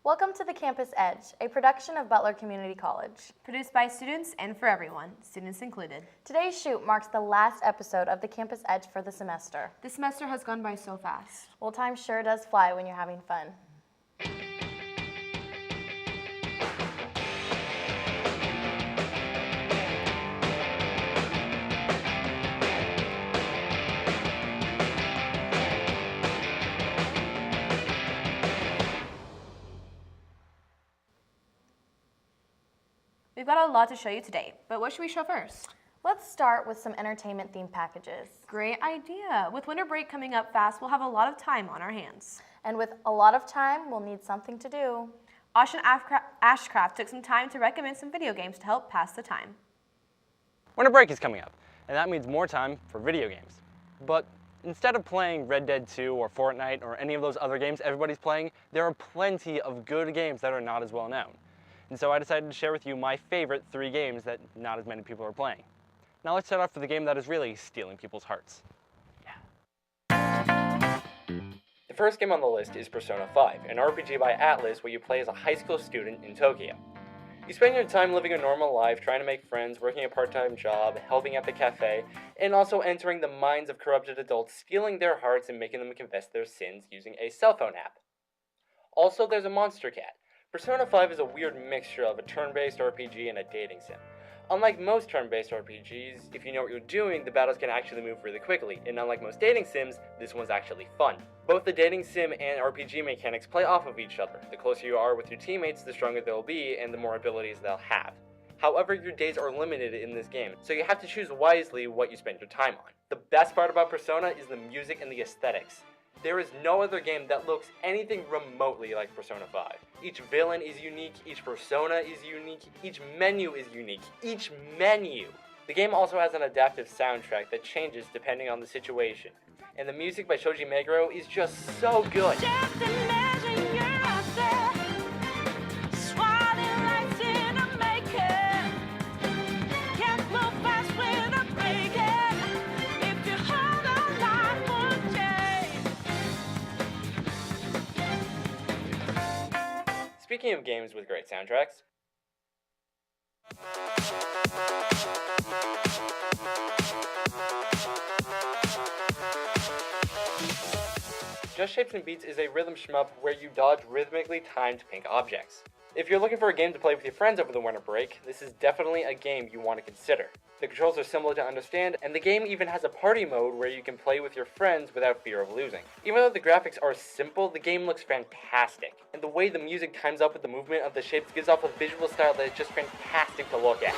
Welcome to the Campus Edge, a production of Butler Community College. Produced by students and for everyone, students included. Today's shoot marks the last episode of the Campus Edge for the semester. The semester has gone by so fast. Well, time sure does fly when you're having fun. We've got a lot to show you today, but what should we show first? Let's start with some entertainment-themed packages. Great idea. With winter break coming up fast, we'll have a lot of time on our hands. And with a lot of time, we'll need something to do. Ashcraft took some time to recommend some video games to help pass the time. Winter break is coming up, and that means more time for video games. But instead of playing Red Dead 2 or Fortnite or any of those other games everybody's playing, there are plenty of good games that are not as well known. And so I decided to share with you my favorite 3 games that not as many people are playing. Now let's start off with the game that is really stealing people's hearts. The first game on the list is Persona 5, an RPG by Atlus where you play as a high school student in Tokyo. You spend your time living a normal life, trying to make friends, working a part-time job, helping at the cafe, and also entering the minds of corrupted adults, stealing their hearts and making them confess their sins using a cell phone app. Also, there's a monster cat. Persona 5 is a weird mixture of a turn-based RPG and a dating sim. Unlike most turn-based RPGs, if you know what you're doing, the battles can actually move really quickly, and unlike most dating sims, this one's actually fun. Both the dating sim and RPG mechanics play off of each other. The closer you are with your teammates, the stronger they'll be, and the more abilities they'll have. However, your days are limited in this game, so you have to choose wisely what you spend your time on. The best part about Persona is the music and the aesthetics. There is no other game that looks anything remotely like Persona 5. Each villain is unique, each persona is unique, each menu is unique. Each menu! The game also has an adaptive soundtrack that changes depending on the situation. And the music by Shoji Meguro is just so good! Just imagine you're out there, swirling lights in a maker. Can't move fast when I break it. If you hold on, life will change. Speaking of games with great soundtracks, Just Shapes and Beats is a rhythm shmup where you dodge rhythmically timed pink objects. If you're looking for a game to play with your friends over the winter break, this is definitely a game you want to consider. The controls are similar to understand, and the game even has a party mode where you can play with your friends without fear of losing. Even though the graphics are simple, the game looks fantastic, and the way the music times up with the movement of the shapes gives off a visual style that is just fantastic to look at.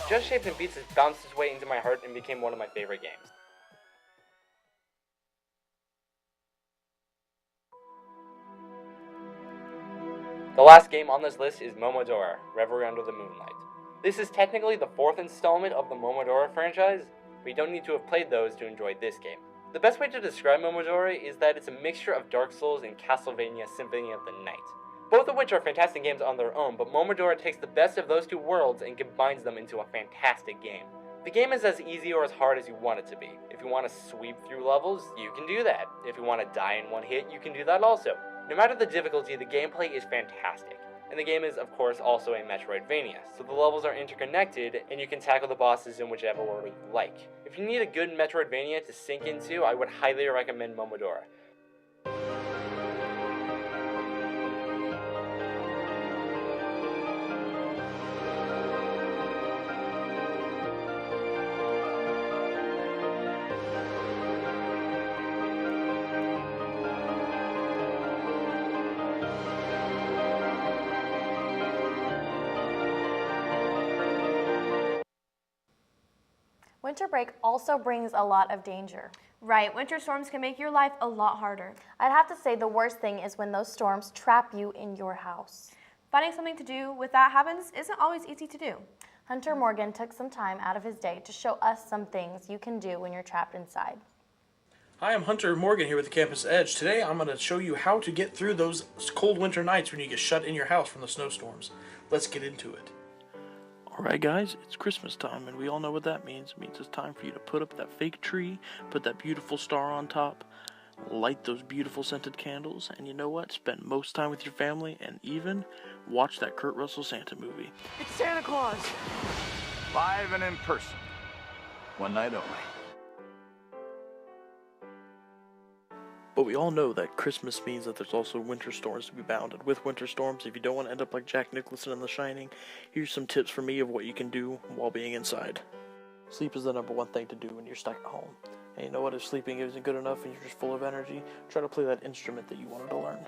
Just Shapes and Beats has bounced its way into my heart and became one of my favorite games. The last game on this list is Momodora, Reverie Under the Moonlight. This is technically the 4th installment of the Momodora franchise, but you don't need to have played those to enjoy this game. The best way to describe Momodora is that it's a mixture of Dark Souls and Castlevania Symphony of the Night. Both of which are fantastic games on their own, but Momodora takes the best of those 2 worlds and combines them into a fantastic game. The game is as easy or as hard as you want it to be. If you want to sweep through levels, you can do that. If you want to die in one hit, you can do that also. No matter the difficulty, the gameplay is fantastic. And the game is, of course, also a Metroidvania, so the levels are interconnected, and you can tackle the bosses in whichever order you like. If you need a good Metroidvania to sink into, I would highly recommend Momodora. Winter break also brings a lot of danger. Right, winter storms can make your life a lot harder. I'd have to say the worst thing is when those storms trap you in your house. Finding something to do with that happens isn't always easy to do. Hunter Morgan took some time out of his day to show us some things you can do when you're trapped inside. Hi, I'm Hunter Morgan here with the Campus Edge. Today I'm going to show you how to get through those cold winter nights when you get shut in your house from the snowstorms. Let's get into it. Alright guys, it's Christmas time and we all know what that means. It means it's time for you to put up that fake tree, put that beautiful star on top, light those beautiful scented candles, and you know what? Spend most time with your family and even watch that Kurt Russell Santa movie. It's Santa Claus! Live and in person. One night only. But we all know that Christmas means that there's also winter storms to be bounded. With winter storms, if you don't want to end up like Jack Nicholson in The Shining, here's some tips from me of what you can do while being inside. Sleep is the number one thing to do when you're stuck at home. And you know what, if sleeping isn't good enough and you're just full of energy, try to play that instrument that you wanted to learn.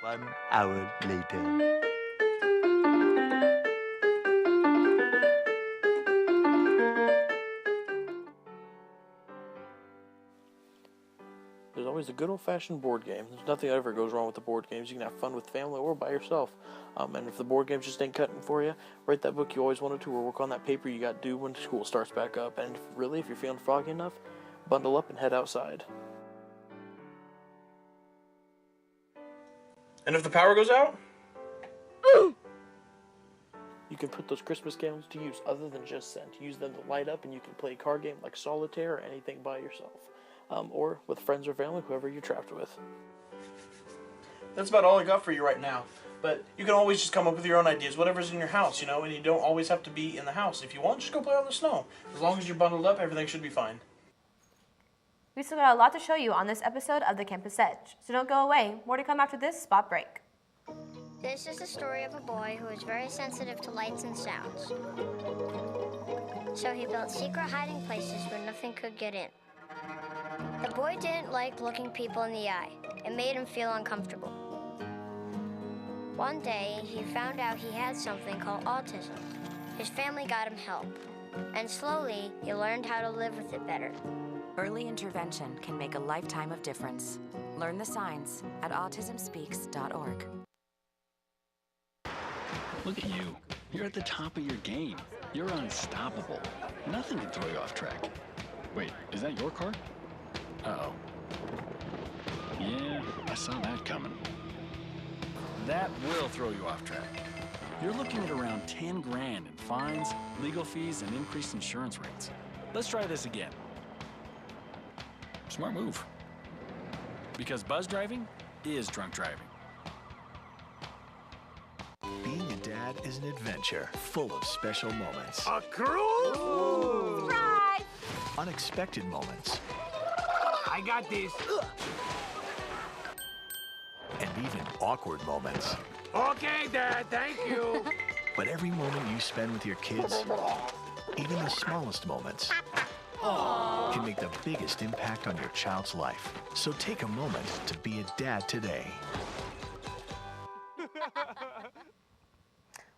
1 hour later. There's always a good old-fashioned board game. There's nothing that ever goes wrong with the board games. You can have fun with family or by yourself. And if the board games just ain't cutting for you, write that book you always wanted to or work on that paper you got due when school starts back up. And if you're feeling froggy enough, bundle up and head outside. And if the power goes out? You can put those Christmas candles to use other than just scent. Use them to light up and you can play a card game like solitaire or anything by yourself. Or with friends or family, whoever you're trapped with. That's about all I got for you right now. But you can always just come up with your own ideas, whatever's in your house, and you don't always have to be in the house. If you want, just go play on the snow. As long as you're bundled up, everything should be fine. We still got a lot to show you on this episode of the Campus Edge, so don't go away. More to come after this spot break. This is the story of a boy who is very sensitive to lights and sounds. So he built secret hiding places where nothing could get in. The boy didn't like looking people in the eye. It made him feel uncomfortable. One day, he found out he had something called autism. His family got him help, and slowly, he learned how to live with it better. Early intervention can make a lifetime of difference. Learn the signs at autismspeaks.org. Look at you. You're at the top of your game. You're unstoppable. Nothing can throw you off track. Wait, is that your car? Uh-oh. Yeah, I saw that coming. That will throw you off track. You're looking at around 10 grand in fines, legal fees, and increased insurance rates. Let's try this again. Smart move. Because buzz driving is drunk driving. Being a dad is an adventure full of special moments. A cruise? Surprise! Unexpected moments. I got this. And even awkward moments. Okay, Dad, thank you. But every moment you spend with your kids, even the smallest moments, can make the biggest impact on your child's life. So take a moment to be a dad today.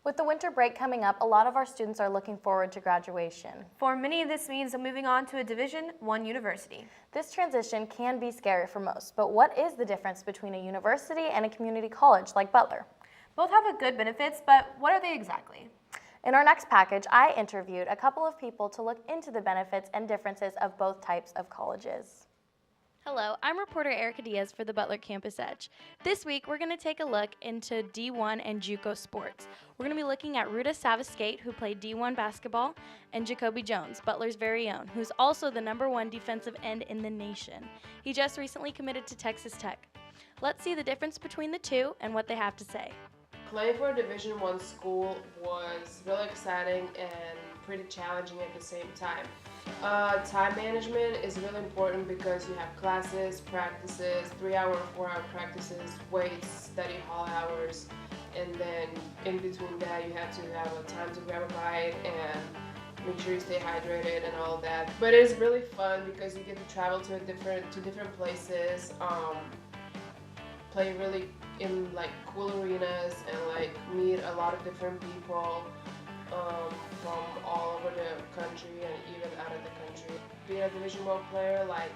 With the winter break coming up, a lot of our students are looking forward to graduation. For many, this means moving on to a Division I university. This transition can be scary for most, but what is the difference between a university and a community college like Butler? Both have good benefits, but what are they exactly? In our next package, I interviewed a couple of people to look into the benefits and differences of both types of colleges. Hello, I'm reporter Erica Diaz for the Butler Campus Edge. This week, we're going to take a look into D1 and JUCO sports. We're going to be looking at Ruta Savascate, who played D1 basketball, and Jacoby Jones, Butler's very own, who's also the #1 defensive end in the nation. He just recently committed to Texas Tech. Let's see the difference between the two and what they have to say. Playing for a Division I school was really exciting and pretty challenging at the same time. Time management is really important because you have classes, practices, 3-hour, 4-hour practices, weights, study hall hours, and then in between that you have to have a time to grab a bite and make sure you stay hydrated and all that. But it's really fun because you get to travel to different places. play really in like cool arenas and like meet a lot of different people from all over the country and even out of the country. Being a Division I player, like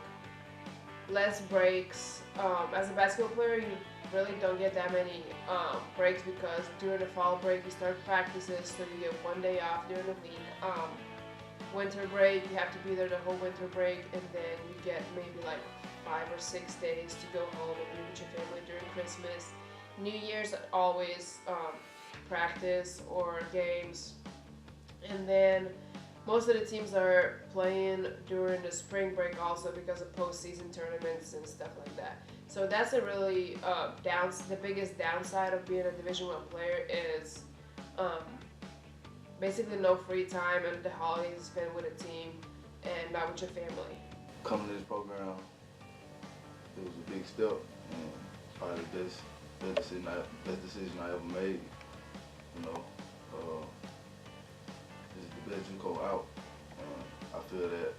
less breaks. As a basketball player, you really don't get that many breaks because during the fall break you start practices, so you get 1 day off during the week. Winter break, you have to be there the whole winter break, and then you get maybe like 5 or 6 days to go home and be with your family during Christmas. New Year's always practice or games, and then most of the teams are playing during the spring break also because of postseason tournaments and stuff like that. So that's a really the biggest downside of being a Division I player is basically no free time and the holidays spent with a team and not with your family. Coming to this program, it was a big step and probably the best decision I ever made. You know, this is the best JUCO out. I feel that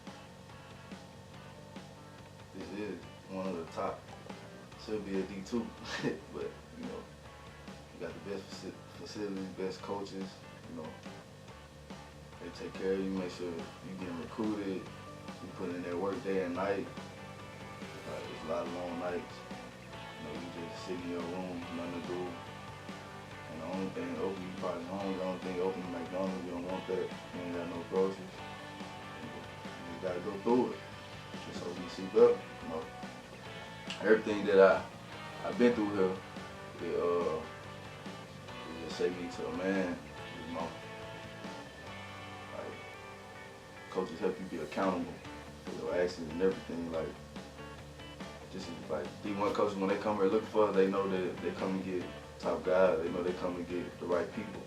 this is one of the top. Should be a D2, but you know, you got the best facilities, best coaches. You know, they take care of you, make sure you getting recruited. You put in their work day and night. It's a lot of long nights. You know, you just sit in your room, nothing to do. And the only thing open, you probably home. The only thing open is McDonald's. You don't want that. You ain't got no groceries. You just gotta go through it. Just so you see better. You know, everything that I've been through here, it just shaped me to a man. You know, like coaches help you be accountable for your actions and everything. Like, just like D1 coaches, when they come here looking for us, they know that they come and get top guys. They know they come and get the right people.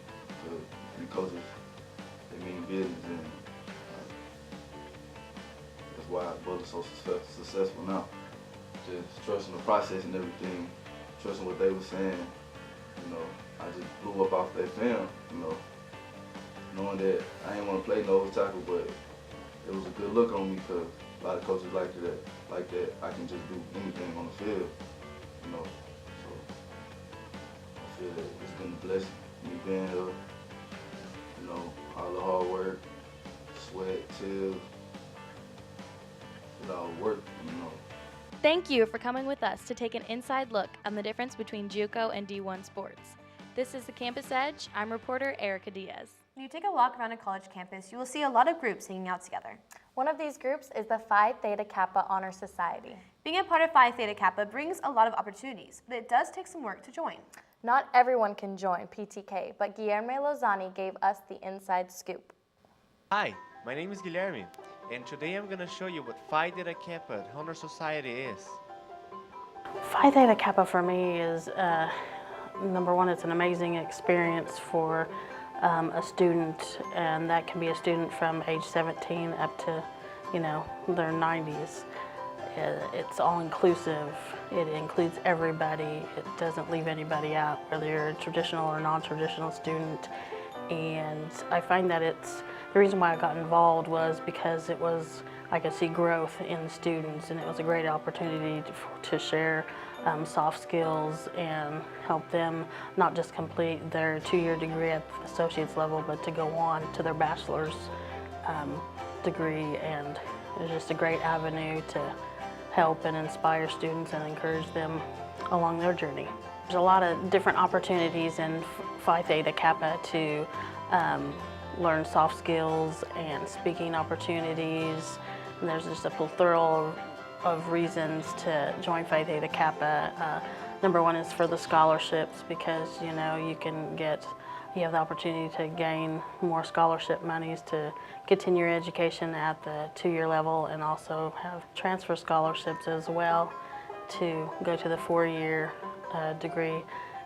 So these coaches, they mean business, and that's why Butler's so successful now. Just trusting the process and everything, trusting what they were saying. You know, I just blew up off that film. You know, knowing that I didn't want to play nose tackle, but it was a good look on me because a lot of coaches like that. I can just do anything on the field. You know, so I feel that it's been a blessing me being here. You know, all the hard work, sweat, tears, it all worked. You know. Thank you for coming with us to take an inside look on the difference between JUCO and D1 sports. This is the Campus Edge. I'm reporter Erica Diaz. When you take a walk around a college campus, you will see a lot of groups hanging out together. One of these groups is the Phi Theta Kappa Honor Society. Being a part of Phi Theta Kappa brings a lot of opportunities, but it does take some work to join. Not everyone can join PTK, but Guilherme Lozani gave us the inside scoop. Hi, my name is Guilherme, and today I'm going to show you what Phi Theta Kappa Honor Society is. Phi Theta Kappa for me is, number one, it's an amazing experience for a student, and that can be a student from age 17 up to, you know, their 90s. It's all inclusive. It includes everybody. It doesn't leave anybody out, whether you're a traditional or non-traditional student. And I find that the reason why I got involved was because I could see growth in students, and it was a great opportunity to share soft skills and help them not just complete their 2-year degree at the associate's level, but to go on to their bachelor's degree. And it was just a great avenue to help and inspire students and encourage them along their journey. There's a lot of different opportunities in Phi Theta Kappa to learn soft skills and speaking opportunities. And there's just a plethora of reasons to join Phi Theta Kappa. Number one is for the scholarships, because you know you have the opportunity to gain more scholarship monies to continue your education at the 2-year level, and also have transfer scholarships as well to go to the 4-year degree.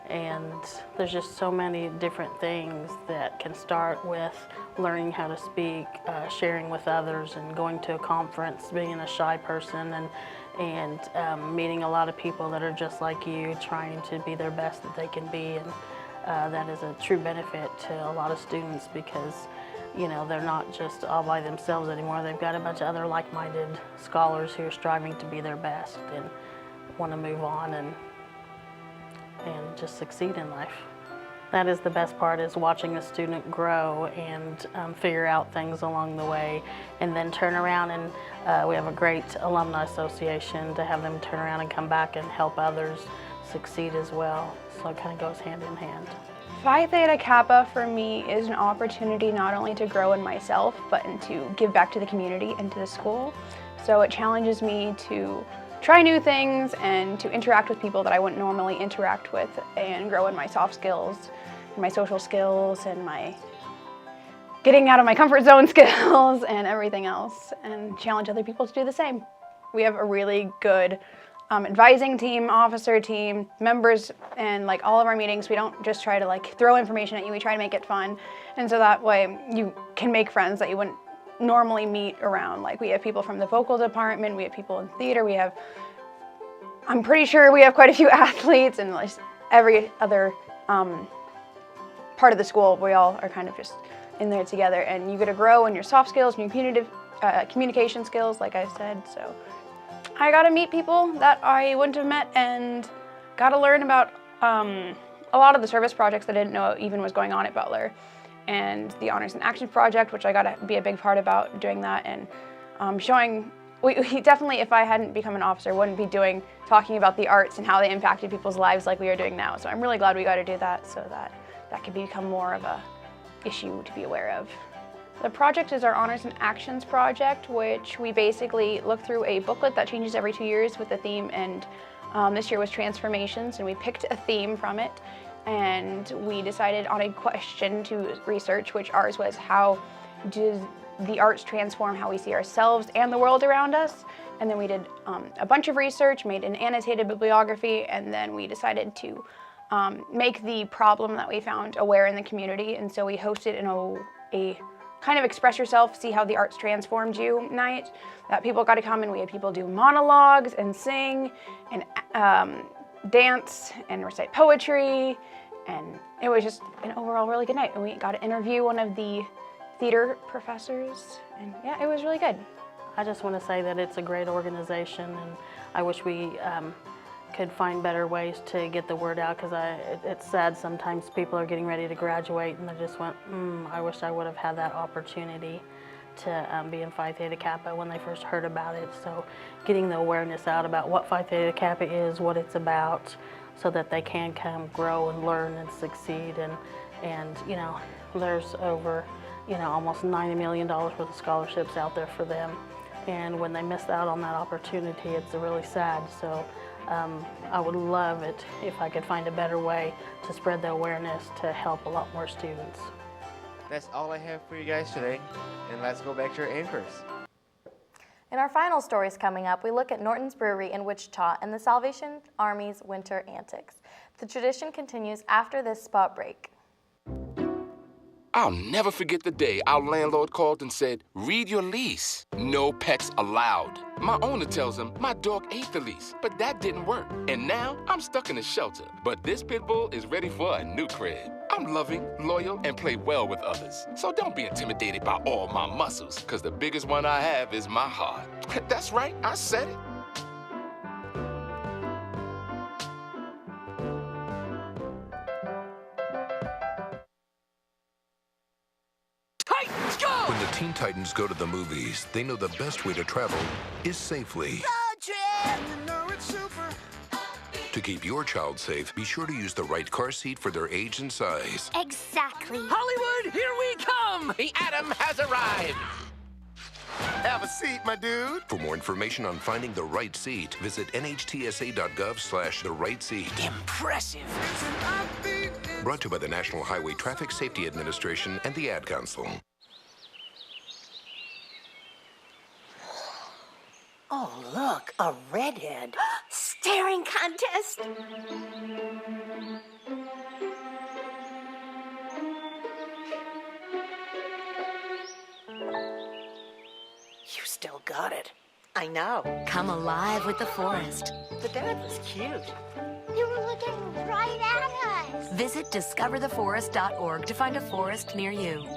And there's just so many different things that can start with learning how to speak, sharing with others, and going to a conference, being a shy person, and meeting a lot of people that are just like you, trying to be their best that they can be. And that is a true benefit to a lot of students, because you know, they're not just all by themselves anymore. They've got a bunch of other like-minded scholars who are striving to be their best and want to move on and and just succeed in life. That is the best part, is watching a student grow and figure out things along the way, and then turn around and we have a great alumni association to have them turn around and come back and help others succeed as well. So it kind of goes hand in hand. Phi Theta Kappa for me is an opportunity not only to grow in myself, but to give back to the community and to the school. So it challenges me to try new things and to interact with people that I wouldn't normally interact with, and grow in my soft skills, my social skills, and my getting out of my comfort zone skills and everything else, and challenge other people to do the same. We have a really good advising team, officer team, members, and like all of our meetings, we don't just try to like throw information at you, we try to make it fun. And so that way you can make friends that you wouldn't normally meet around. Like we have people from the vocal department, we have people in theater, I'm pretty sure we have quite a few athletes, and like every other part of the school, we all are kind of just in there together, and you get to grow in your soft skills, your communication skills, like I said. So I got to meet people that I wouldn't have met, and got to learn about a lot of the service projects that I didn't know even was going on at Butler, and the Honors and Actions Project, which I got to be a big part about doing that, and showing, we definitely, if I hadn't become an officer, wouldn't be talking about the arts and how they impacted people's lives like we are doing now. So I'm really glad we got to do that, so that could become more of a issue to be aware of. The project is our Honors and Actions Project, which we basically look through a booklet that changes every 2 years with a theme, and this year was transformations, and we picked a theme from it, and we decided on a question to research, which ours was, how does the arts transform how we see ourselves and the world around us? And then we did a bunch of research, made an annotated bibliography, and then we decided to make the problem that we found aware in the community. And so we hosted in a kind of express yourself, see how the arts transformed you night, that people got to come, and we had people do monologues and sing and dance and recite poetry, and it was just an overall really good night. And we got to interview one of the theater professors, and yeah, it was really good. I just want to say that it's a great organization, and I wish we could find better ways to get the word out, because it's sad sometimes people are getting ready to graduate and they just went, I wish I would have had that opportunity to be in Phi Theta Kappa when they first heard about it. So getting the awareness out about what Phi Theta Kappa is, what it's about, so that they can come grow and learn and succeed. And you know, there's over, you know, almost $90 million worth of scholarships out there for them. And when they miss out on that opportunity, it's really sad. So I would love it if I could find a better way to spread the awareness to help a lot more students. That's all I have for you guys today, and let's go back to our anchors. In our final stories coming up, we look at Norton's Brewery in Wichita and the Salvation Army's winter antics. The tradition continues after this spot break. I'll never forget the day our landlord called and said, read your lease. No pets allowed. My owner tells him my dog ate the lease, but that didn't work. And now I'm stuck in a shelter. But this pit bull is ready for a new crib. I'm loving, loyal, and play well with others. So don't be intimidated by all my muscles, because the biggest one I have is my heart. That's right, I said it. When the Teen Titans go to the movies, they know the best way to travel is safely. To keep your child safe, be sure to use the right car seat for their age and size. Exactly. Hollywood, here we come! The Atom has arrived! Have a seat, my dude. For more information on finding the right seat, visit nhtsa.gov/the-right-seat. Impressive. Brought to you by the National Highway Traffic Safety Administration and the Ad Council. Oh, look, a redhead. Staring contest. You still got it. I know. Come alive with the forest. The dad was cute. You were looking right at us. Visit discovertheforest.org to find a forest near you.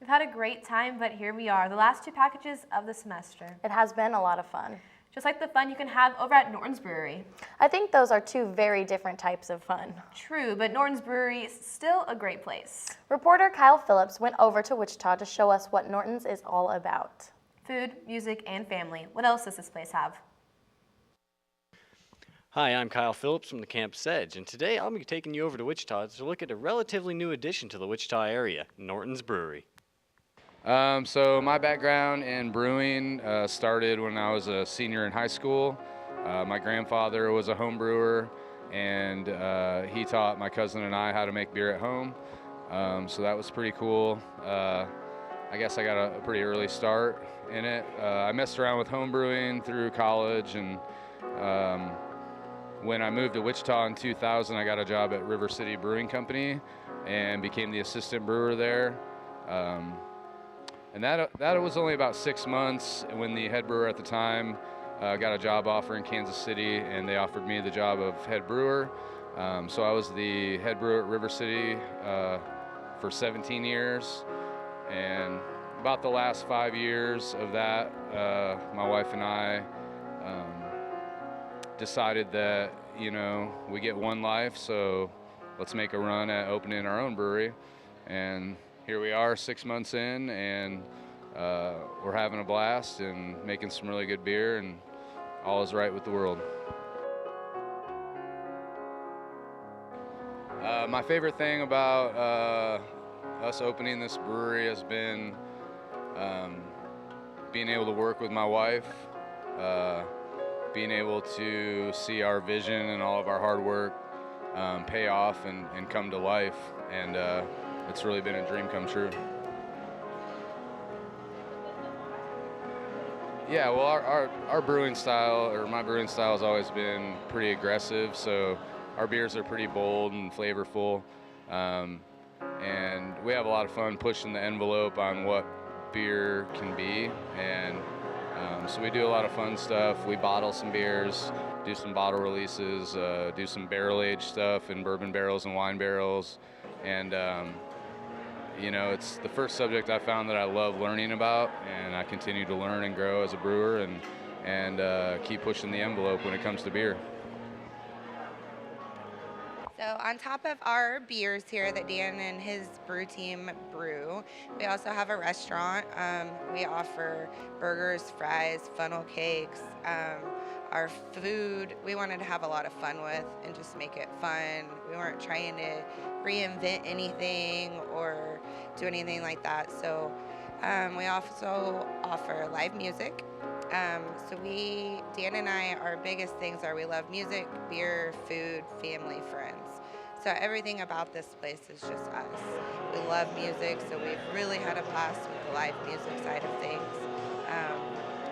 We've had a great time, but here we are, the last two packages of the semester. It has been a lot of fun. just like the fun you can have over at Norton's Brewery. I think those are two very different types of fun. True, but Norton's Brewery is still a great place. Reporter Kyle Phillips went over to Wichita to show us what Norton's is all about. Food, music, and family. What else does this place have? Hi, I'm Kyle Phillips from the Campus Edge, and today I'll be taking you over to Wichita to look at a relatively new addition to the Wichita area, Norton's Brewery. So my background in brewing started when I was a senior in high school. My grandfather was a home brewer, and he taught my cousin and I how to make beer at home. So that was pretty cool. I guess I got a pretty early start in it. I messed around with home brewing through college, and when I moved to Wichita in 2000, I got a job at River City Brewing Company and became the assistant brewer there. And that was only about 6 months when the head brewer at the time got a job offer in Kansas City, and they offered me the job of head brewer. So I was the head brewer at River City for 17 years. And about the last 5 years of that, my wife and I decided that, you know, we get one life, so let's make a run at opening our own brewery. And here we are 6 months in, and we're having a blast and making some really good beer, and all is right with the world. My favorite thing about us opening this brewery has been being able to work with my wife, being able to see our vision and all of our hard work pay off and come to life, and it's really been a dream come true. Yeah, well, our brewing style, or my brewing style, has always been pretty aggressive, so our beers are pretty bold and flavorful, and we have a lot of fun pushing the envelope on what beer can be, and so we do a lot of fun stuff. We bottle some beers, do some bottle releases, do some barrel-aged stuff in bourbon barrels and wine barrels, and you know, it's the first subject I found that I love learning about, and I continue to learn and grow as a brewer, and keep pushing the envelope when it comes to beer. So on top of our beers here that Dan and his brew team brew, we also have a restaurant. We offer burgers, fries, funnel cakes. Our food, we wanted to have a lot of fun with and just make it fun. We weren't trying to reinvent anything or do anything like that. So we also offer live music. So Dan and I, our biggest things are we love music, beer, food, family, friends. So everything about this place is just us. We love music, so we've really had a blast with the live music side of things.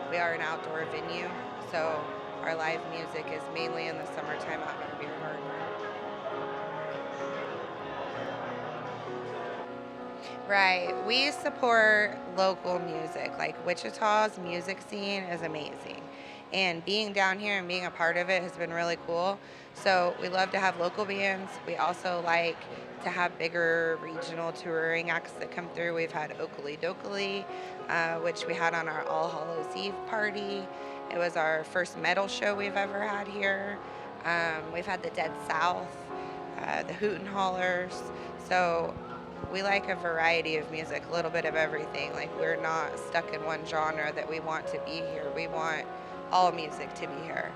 We are an outdoor venue, so our live music is mainly in the summertime out in our beer garden. Right, we support local music. Like Wichita's music scene is amazing. And being down here and being a part of it has been really cool. So we love to have local bands. We also like to have bigger regional touring acts that come through. We've had Oakley Dokley, which we had on our All Hallows Eve party. It was our first metal show we've ever had here. We've had the Dead South, the Hoot and Hollers. So we like a variety of music, a little bit of everything. Like, we're not stuck in one genre that we want to be here. We want all music to be here.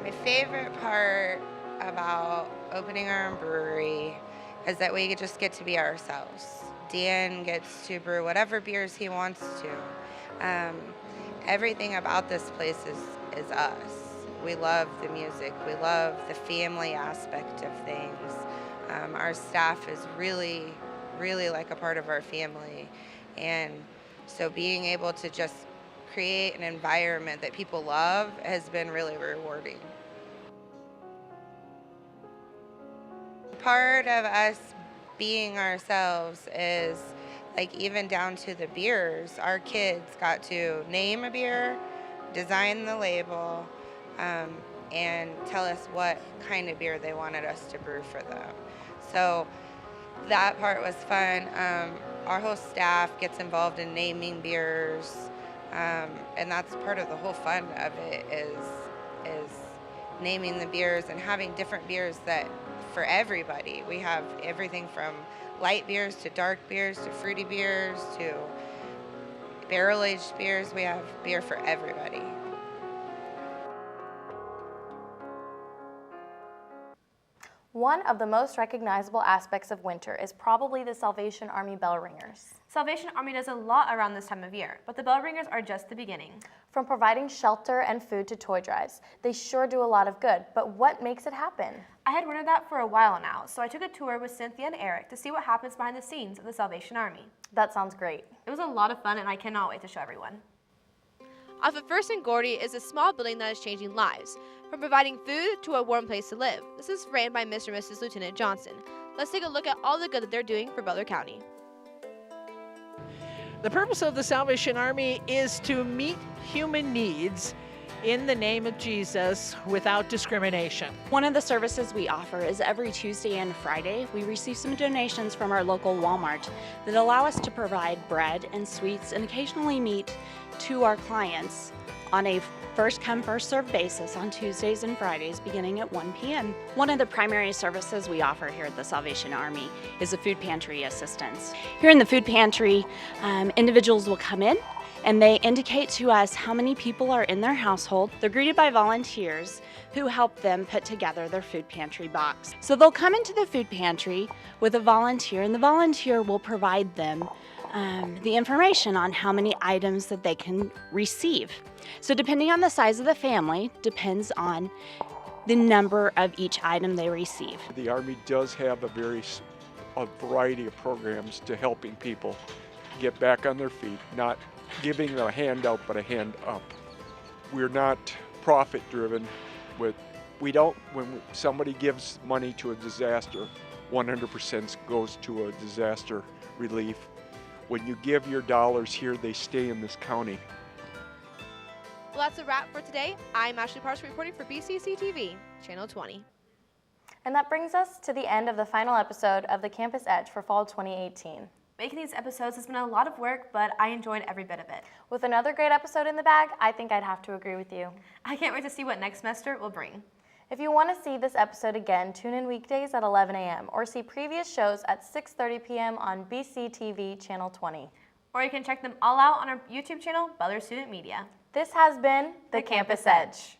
My favorite part about opening our own brewery is that we just get to be ourselves. Dan gets to brew whatever beers he wants to. Everything about this place is us. We love the music. We love the family aspect of things. Our staff is really like a part of our family. And so being able to just create an environment that people love has been really rewarding. Part of us being ourselves is, like, even down to the beers. Our kids got to name a beer, design the label, and tell us what kind of beer they wanted us to brew for them. So That part was fun. Our whole staff gets involved in naming beers, and that's part of the whole fun of it is naming the beers and having different beers that for everybody. We have everything from light beers to dark beers to fruity beers to barrel-aged beers. We have beer for everybody. One of the most recognizable aspects of winter is probably the Salvation Army bell ringers. Salvation Army does a lot around this time of year, but the bell ringers are just the beginning. From providing shelter and food to toy drives, they sure do a lot of good, but what makes it happen? I had wondered that for a while now, so I took a tour with Cynthia and Eric to see what happens behind the scenes of the Salvation Army. That sounds great. It was a lot of fun and I cannot wait to show everyone. Off of First and Gordy is a small building that is changing lives, from providing food to a warm place to live. This is ran by Mr. and Mrs. Lieutenant Johnson. Let's take a look at all the good that they're doing for Butler County. The purpose of the Salvation Army is to meet human needs in the name of Jesus without discrimination. One of the services we offer is every Tuesday and Friday, we receive some donations from our local Walmart that allow us to provide bread and sweets and occasionally meat to our clients on a first come, first served basis on Tuesdays and Fridays beginning at 1 p.m. One of the primary services we offer here at the Salvation Army is a food pantry assistance. Here in the food pantry, individuals will come in and they indicate to us how many people are in their household. They're greeted by volunteers who help them put together their food pantry box. So they'll come into the food pantry with a volunteer, and the volunteer will provide them the information on how many items that they can receive. So depending on the size of the family, depends on the number of each item they receive. The Army does have a variety of programs to helping people get back on their feet, not giving a handout but a hand up. We're not profit driven. When somebody gives money to a disaster, 100% goes to a disaster relief. When you give your dollars here, they stay in this county. Well, that's a wrap for today. I'm Ashleigh Parscal reporting for BCC TV, Channel 20. And that brings us to the end of the final episode of the Campus Edge for Fall 2018. Making these episodes has been a lot of work, but I enjoyed every bit of it. With another great episode in the bag, I think I'd have to agree with you. I can't wait to see what next semester will bring. If you want to see this episode again, tune in weekdays at 11 a.m. or see previous shows at 6:30 p.m. on BCTV Channel 20. Or you can check them all out on our YouTube channel, Butler Student Media. This has been The Campus Edge.